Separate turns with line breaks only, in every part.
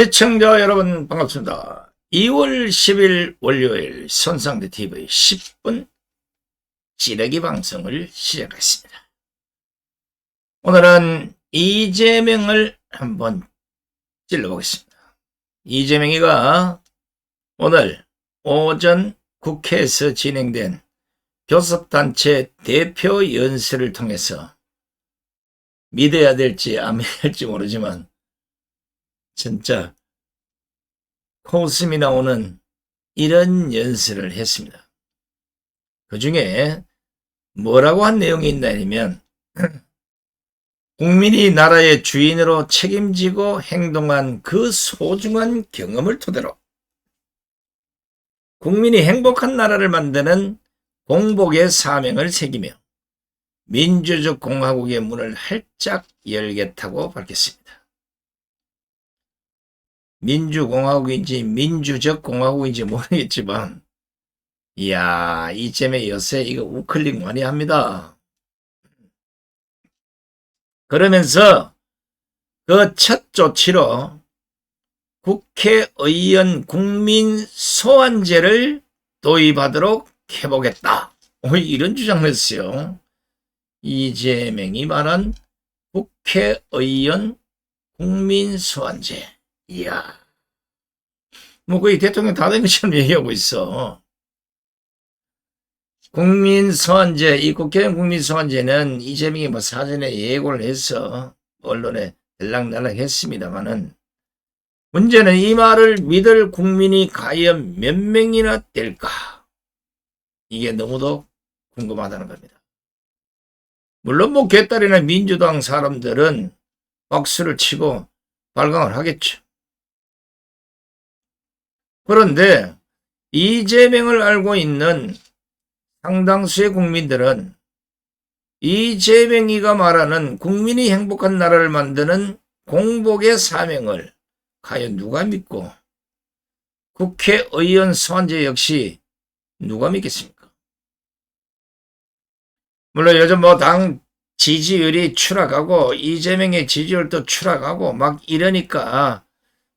시청자 여러분 반갑습니다. 2월 10일 월요일 손상대TV 10분 찌르기 방송을 시작했습니다. 오늘은 이재명을 한번 찔러보겠습니다. 이재명이가 오늘 오전 국회에서 진행된 교섭단체 대표 연설을 통해서 믿어야 될지 안 믿어야 될지 모르지만 진짜 코웃음이 나오는 이런 연설을 했습니다. 그 중에 뭐라고 한 내용이 있냐면 국민이 나라의 주인으로 책임지고 행동한 그 소중한 경험을 토대로 국민이 행복한 나라를 만드는 공복의 사명을 새기며 민주적 공화국의 문을 활짝 열겠다고 밝혔습니다. 민주공화국인지 민주적 공화국인지 모르겠지만 이야, 이쯤에 요새 이거 우클릭 많이 합니다. 그러면서 그 첫 조치로 국회의원 국민소환제를 도입하도록 해보겠다. 이런 주장을 했어요. 이재명이 말한 국회의원 국민소환제. 이야, 뭐 거의 대통령 다 된 것처럼 얘기하고 있어. 국민소환제, 이 국회의원 국민소환제는 이재명이 뭐 사전에 예고를 해서 언론에 들락날락 했습니다만은 문제는 이 말을 믿을 국민이 과연 몇 명이나 될까? 이게 너무도 궁금하다는 겁니다. 물론 뭐 개딸이나 민주당 사람들은 박수를 치고 발광을 하겠죠. 그런데 이재명을 알고 있는 상당수의 국민들은 이재명이가 말하는 국민이 행복한 나라를 만드는 공복의 사명을 과연 누가 믿고 국회의원 소환제 역시 누가 믿겠습니까? 물론 요즘 뭐 당 지지율이 추락하고 이재명의 지지율도 추락하고 막 이러니까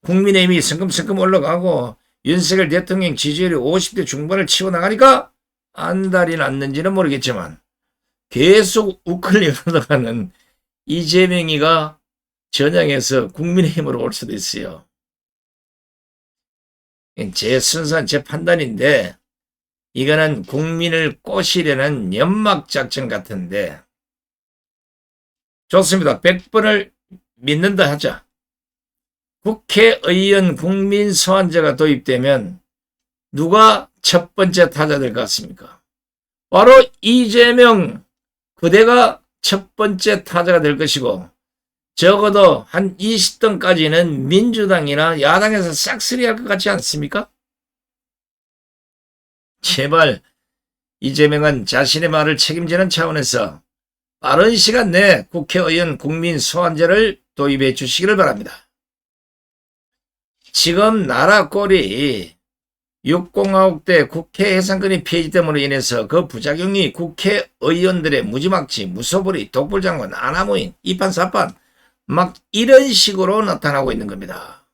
국민의힘이 성큼성큼 올라가고 윤석열 대통령 지지율이 50대 중반을 치고 나가니까 안달이 났는지는 모르겠지만 계속 우클릭 하다가는 이재명이가 전향해서 국민의힘으로 올 수도 있어요. 제 순수한 제 판단인데 이거는 국민을 꼬시려는 연막작전 같은데 좋습니다. 100번을 믿는다 하자. 국회의원 국민소환제가 도입되면 누가 첫 번째 타자 될 것 같습니까? 바로 이재명 그대가 첫 번째 타자가 될 것이고 적어도 한 20등까지는 민주당이나 야당에서 싹쓸이 할 것 같지 않습니까? 제발 이재명은 자신의 말을 책임지는 차원에서 빠른 시간 내에 국회의원 국민소환제를 도입해 주시기를 바랍니다. 지금 나라 꼴이 6공화국 때 국회 해산권이 폐지됨으로 인해서 그 부작용이 국회의원들의 무지막지, 무소불위, 독불장군, 아나무인, 이판사판 막 이런 식으로 나타나고 있는 겁니다.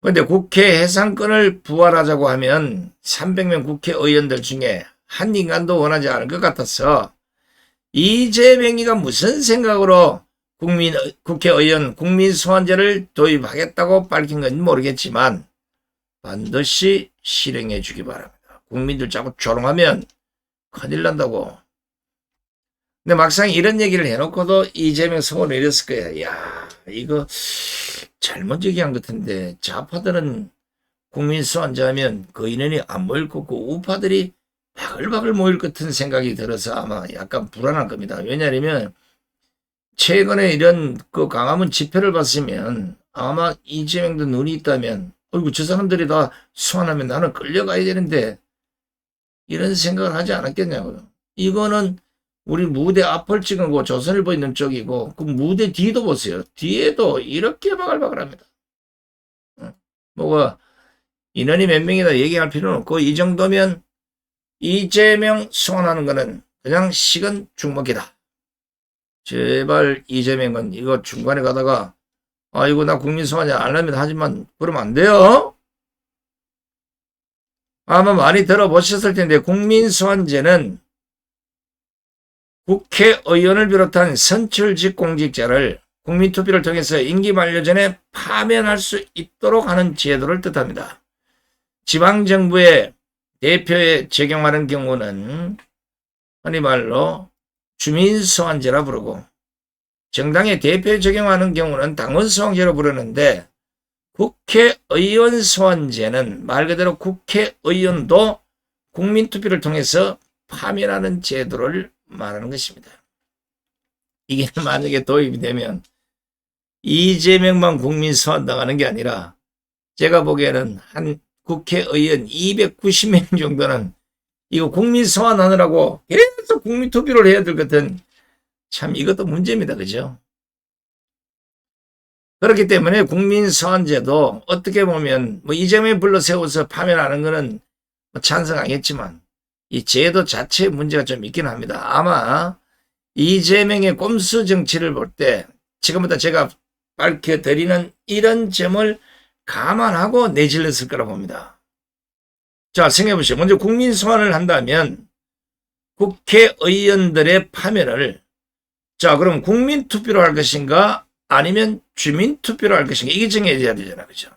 그런데 국회 해산권을 부활하자고 하면 300명 국회의원들 중에 한 인간도 원하지 않을 것 같아서 이재명이가 무슨 생각으로 국회의원 국민소환제를 도입하겠다고 밝힌 건지 모르겠지만 반드시 실행해 주기 바랍니다. 국민들 자꾸 조롱하면 큰일 난다고. 근데 막상 이런 얘기를 해놓고도 이재명 소원을 이랬을 거야. 야, 이거 잘못 얘기한 것 같은데 좌파들은 국민소환제 하면 그 인원이 안 모일 거고 우파들이 바글바글 모일 것 같은 생각이 들어서 아마 약간 불안할 겁니다. 왜냐하면 최근에 이런 그 광화문 집회를 봤으면 아마 이재명도 눈이 있다면 어이구 저 사람들이 다 소환하면 나는 끌려가야 되는데 이런 생각을 하지 않았겠냐고요. 이거는 우리 무대 앞을 찍은 거 조선일보 있는 쪽이고 그 무대 뒤도 보세요. 뒤에도 이렇게 바글바글합니다. 뭐가 인원이 몇 명이다 얘기할 필요는 없고 이 정도면 이재명 소환하는 거는 그냥 식은 죽먹이다. 제발 이재명은 이거 중간에 가다가 아이고 나 국민소환제 안 하면 하지만 그러면 안 돼요. 아마 많이 들어보셨을 텐데 국민소환제는 국회의원을 비롯한 선출직 공직자를 국민투표를 통해서 임기 만료 전에 파면할 수 있도록 하는 제도를 뜻합니다. 지방정부의 대표에 적용하는 경우는 흔히 말로 주민소환제라 부르고 정당의 대표에 적용하는 경우는 당원소환제로 부르는데 국회의원 소환제는 말 그대로 국회의원도 국민투표를 통해서 파면하는 제도를 말하는 것입니다. 이게 만약에 도입이 되면 이재명만 국민 소환당하는 게 아니라 제가 보기에는 한 국회의원 290명 정도는 이거 국민 소환하느라고 계속 국민투표를 해야 될 것 같은 참 이것도 문제입니다. 그죠? 그렇기 때문에 국민 소환제도 어떻게 보면 뭐 이재명이 불러 세워서 파면하는 거는 찬성하겠지만 이 제도 자체의 문제가 좀 있긴 합니다. 아마 이재명의 꼼수 정치를 볼 때 지금부터 제가 밝혀드리는 이런 점을 감안하고 내질렀을 거라 봅니다. 자, 생각해보시죠. 먼저 국민 소환을 한다면 국회의원들의 파면을 자, 그럼 국민투표로 할 것인가 아니면 주민투표로 할 것인가 이게 정해져야 되잖아요. 그죠?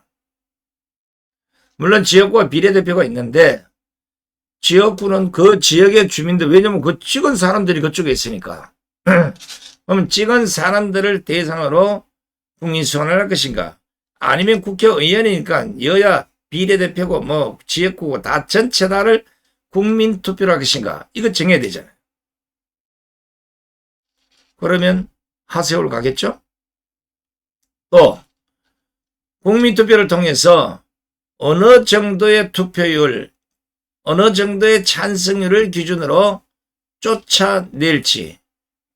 물론 지역구와 비례대표가 있는데 지역구는 그 지역의 주민들, 왜냐면 그 찍은 사람들이 그쪽에 있으니까. 그러면 찍은 사람들을 대상으로 국민소환을 할 것인가? 아니면 국회의원이니까 여야 비례대표고 뭐 지역구고 다 전체 다를 국민투표로 할 것인가? 이거 정해야 되잖아요. 그러면 하세월 가겠죠? 또 국민투표를 통해서 어느 정도의 투표율, 어느 정도의 찬성률을 기준으로 쫓아낼지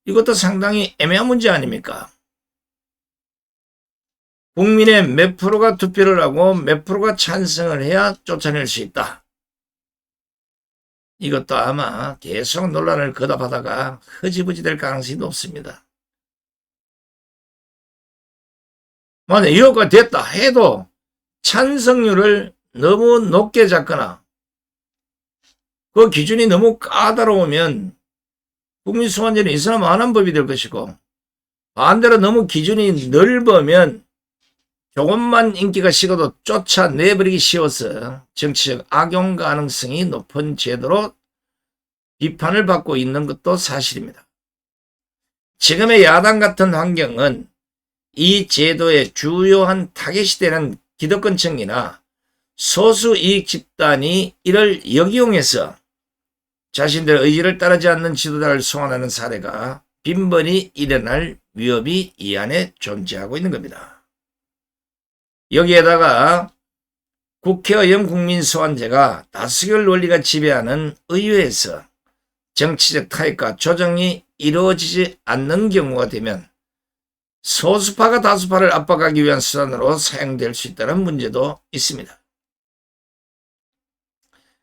이것도 상당히 애매한 문제 아닙니까? 국민의 몇 프로가 투표를 하고 몇 프로가 찬성을 해야 쫓아낼 수 있다. 이것도 아마 계속 논란을 거듭하다가 흐지부지 될 가능성이 높습니다. 만약 이거가 됐다 해도 찬성률을 너무 높게 잡거나 그 기준이 너무 까다로우면 국민소환제는 이 사람 안 한 법이 될 것이고 반대로 너무 기준이 넓으면 조금만 인기가 식어도 쫓아내버리기 쉬워서 정치적 악용 가능성이 높은 제도로 비판을 받고 있는 것도 사실입니다. 지금의 야당 같은 환경은 이 제도의 주요한 타겟이 되는 기득권층이나 소수 이익 집단이 이를 역이용해서 자신들의 의지를 따르지 않는 지도자를 소환하는 사례가 빈번히 일어날 위협이 이 안에 존재하고 있는 겁니다. 여기에다가 국회의원 국민소환제가 다수결 논리가 지배하는 의회에서 정치적 타협과 조정이 이루어지지 않는 경우가 되면 소수파가 다수파를 압박하기 위한 수단으로 사용될 수 있다는 문제도 있습니다.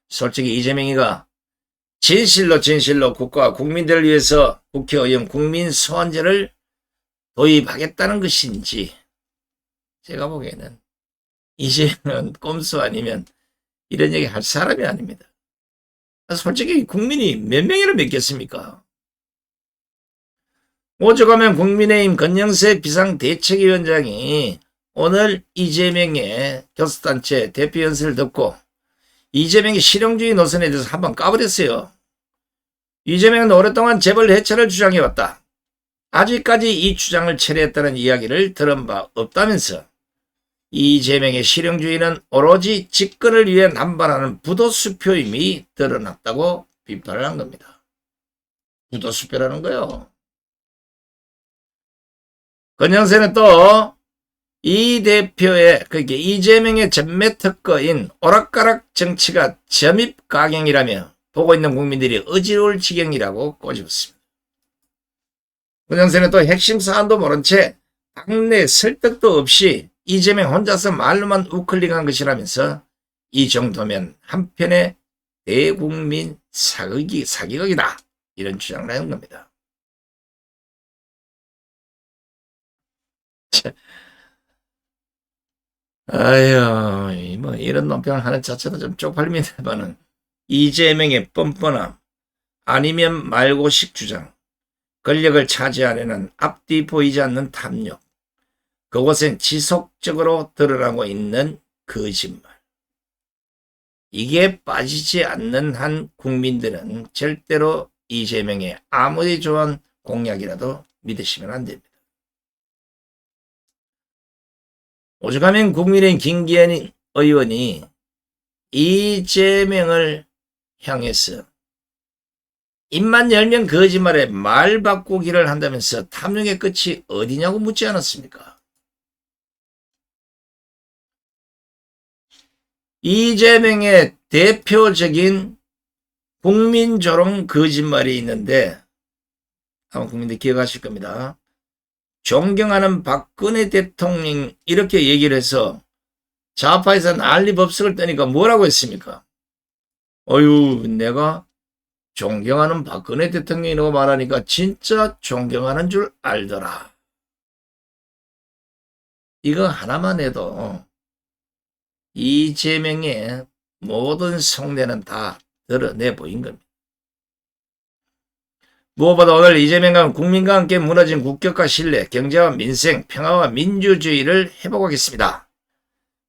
솔직히 이재명이가 진실로 국가와 국민들을 위해서 국회의원 국민소환제를 도입하겠다는 것인지 제가 보기에는 이재명은 꼼수 아니면 이런 얘기 할 사람이 아닙니다. 솔직히 국민이 몇 명이나 믿겠습니까? 오죽하면 국민의힘 권영세 비상대책위원장이 오늘 이재명의 교섭단체 대표 연설을 듣고 이재명이 실용주의 노선에 대해서 한번 까버렸어요. 이재명은 오랫동안 재벌 해체를 주장해왔다. 아직까지 이 주장을 철회했다는 이야기를 들은 바 없다면서 이재명의 실용주의는 오로지 집권을 위해 남발하는 부도수표임이 드러났다고 비판을 한 겁니다. 부도수표라는 거요. 권영세는 또 이 대표의 그러니까 이재명의 전매 특거인 오락가락 정치가 점입가경이라며 보고 있는 국민들이 어지러울 지경이라고 꼬집었습니다. 권영세는 또 핵심 사안도 모른 채 당내 설득도 없이 이재명 혼자서 말로만 우클릭한 것이라면서 이 정도면 한편의 대국민 사기극이다 이런 주장을 하는 겁니다. 아유, 뭐 이런 논평을 하는 자체도 좀 쪽팔립니다만은 이재명의 뻔뻔함 아니면 말고식 주장, 권력을 차지하려는 앞뒤 보이지 않는 탐욕, 그곳엔 지속적으로 드러나고 있는 거짓말. 이게 빠지지 않는 한 국민들은 절대로 이재명의 아무리 좋은 공약이라도 믿으시면 안 됩니다. 오죽하면 국민의힘 김기현 의원이 이재명을 향해서 입만 열면 거짓말에 말 바꾸기를 한다면서 탐욕의 끝이 어디냐고 묻지 않았습니까? 이재명의 대표적인 국민조롱 거짓말이 있는데 아마 국민들 기억하실 겁니다. 존경하는 박근혜 대통령 이렇게 얘기를 해서 좌파에서 난리법석을 떠니까 뭐라고 했습니까? 어휴, 내가 존경하는 박근혜 대통령이라고 말하니까 진짜 존경하는 줄 알더라. 이거 하나만 해도 이재명의 모든 속내는 다 드러내 보인 겁니다. 무엇보다 오늘 이재명은 국민과 함께 무너진 국격과 신뢰, 경제와 민생, 평화와 민주주의를 회복하겠습니다.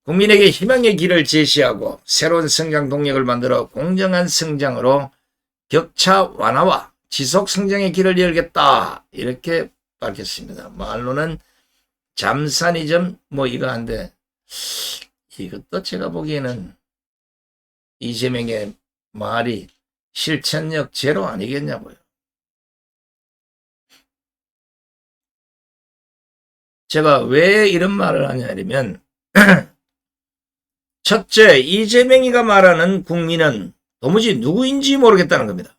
국민에게 희망의 길을 제시하고 새로운 성장 동력을 만들어 공정한 성장으로 격차 완화와 지속 성장의 길을 열겠다. 이렇게 밝혔습니다. 말로는 잠산이즘 뭐 이거 한데 이것도 제가 보기에는 이재명의 말이 실천력 제로 아니겠냐고요. 제가 왜 이런 말을 하냐면 첫째, 이재명이가 말하는 국민은 도무지 누구인지 모르겠다는 겁니다.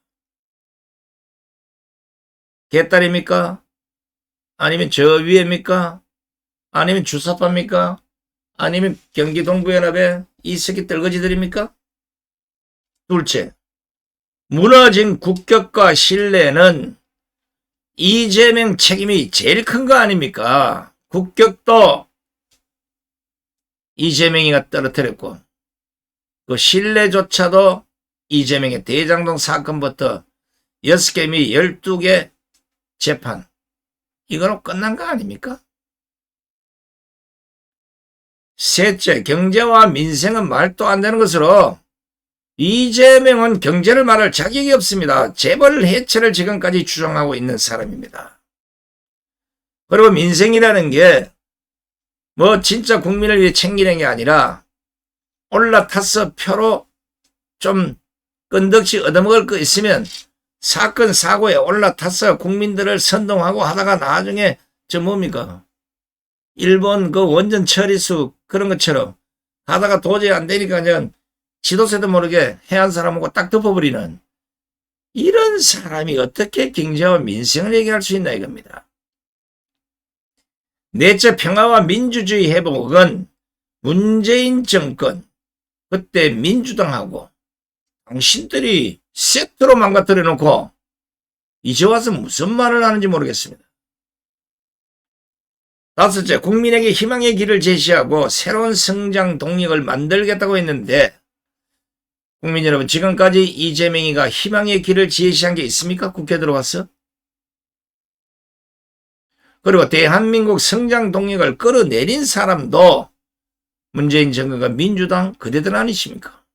개딸입니까? 아니면 저 위에입니까? 아니면 주사파입니까? 아니면 경기동부연합의 이석기 떨거지들입니까? 둘째, 무너진 국격과 신뢰는 이재명 책임이 제일 큰 거 아닙니까? 국격도 이재명이가 떨어뜨렸고 그 신뢰조차도 이재명의 대장동 사건부터 6개 미 12개 재판 이거로 끝난 거 아닙니까? 셋째, 경제와 민생은 말도 안 되는 것으로 이재명은 경제를 말할 자격이 없습니다. 재벌 해체를 지금까지 주장하고 있는 사람입니다. 그리고 민생이라는 게 뭐 진짜 국민을 위해 챙기는 게 아니라 올라타서 표로 좀 끈덕지 얻어먹을 거 있으면 사건 사고에 올라타서 국민들을 선동하고 하다가 나중에 저 뭡니까? 일본 그 원전 처리수 그런 것처럼 하다가 도저히 안 되니까 그냥 지도세도 모르게 해안 사람하고 딱 덮어버리는 이런 사람이 어떻게 경제와 민생을 얘기할 수 있나 이겁니다. 넷째, 평화와 민주주의 회복은 문재인 정권 그때 민주당하고 당신들이 세트로 망가뜨려 놓고 이제 와서 무슨 말을 하는지 모르겠습니다. 다섯째, 국민에게 희망의 길을 제시하고 새로운 성장 동력을 만들겠다고 했는데 국민 여러분, 지금까지 이재명이가 희망의 길을 제시한 게 있습니까? 국회 들어와서? 그리고 대한민국 성장 동력을 끌어내린 사람도 문재인 정권과 민주당 그대들 아니십니까?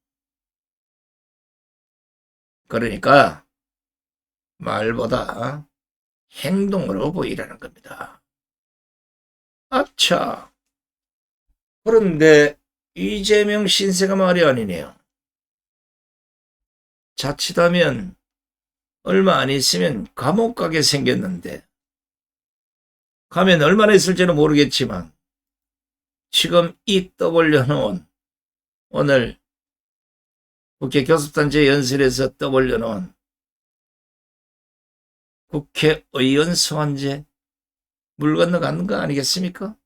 그러니까 말보다 행동으로 보이라는 겁니다. 아차. 그런데 이재명 신세가 말이 아니네요. 자칫하면 얼마 안 있으면 감옥 가게 생겼는데 가면 얼마나 있을지는 모르겠지만 지금 이 떠벌려 놓은 오늘 국회 교섭단체 연설에서 떠벌려 놓은 국회의원 소환제 물 건너가는 거 아니겠습니까?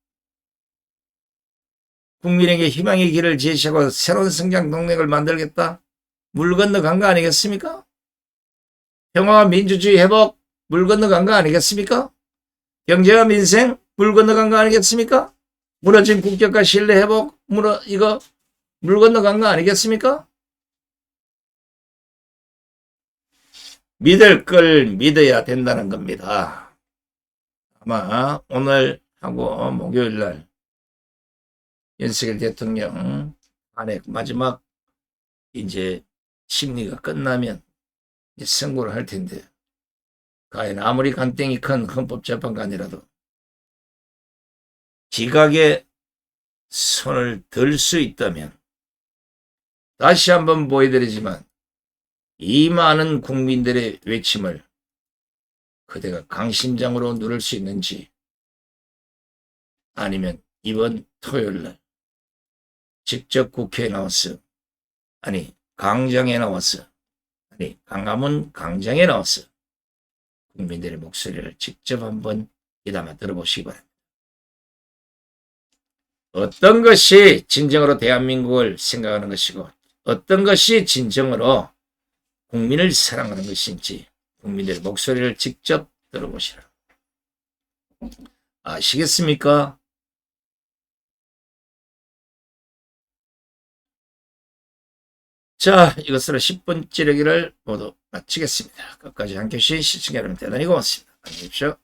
국민에게 희망의 길을 제시하고 새로운 성장 동력을 만들겠다. 물 건너간 거 아니겠습니까? 평화와 민주주의 회복 물 건너간 거 아니겠습니까? 경제와 민생 물 건너간 거 아니겠습니까? 무너진 국격과 신뢰 회복 이거 물 건너간 거 아니겠습니까? 믿을 걸 믿어야 된다는 겁니다. 아마 오늘 하고 목요일 날 윤석열 대통령 안에 마지막 이제 심리가 끝나면 이제 선고를 할 텐데, 과연 아무리 간땡이 큰 헌법재판관이라도 지각에 손을 들 수 있다면, 다시 한번 보여드리지만 이 많은 국민들의 외침을 그대가 강심장으로 누를 수 있는지, 아니면 이번 토요일날 직접 국회에 나와서, 아니 광장에 나와서, 아니 광화문 광장에 나와서 국민들의 목소리를 직접 한번 귀담아 들어보시기 바랍니다. 어떤 것이 진정으로 대한민국을 생각하는 것이고 어떤 것이 진정으로 국민을 사랑하는 것인지 국민들의 목소리를 직접 들어보시라. 아시겠습니까? 자, 이것으로 10분 찌르기를 모두 마치겠습니다. 끝까지 함께해 주신 시청자 여러분 대단히 고맙습니다. 안녕히 계십시오.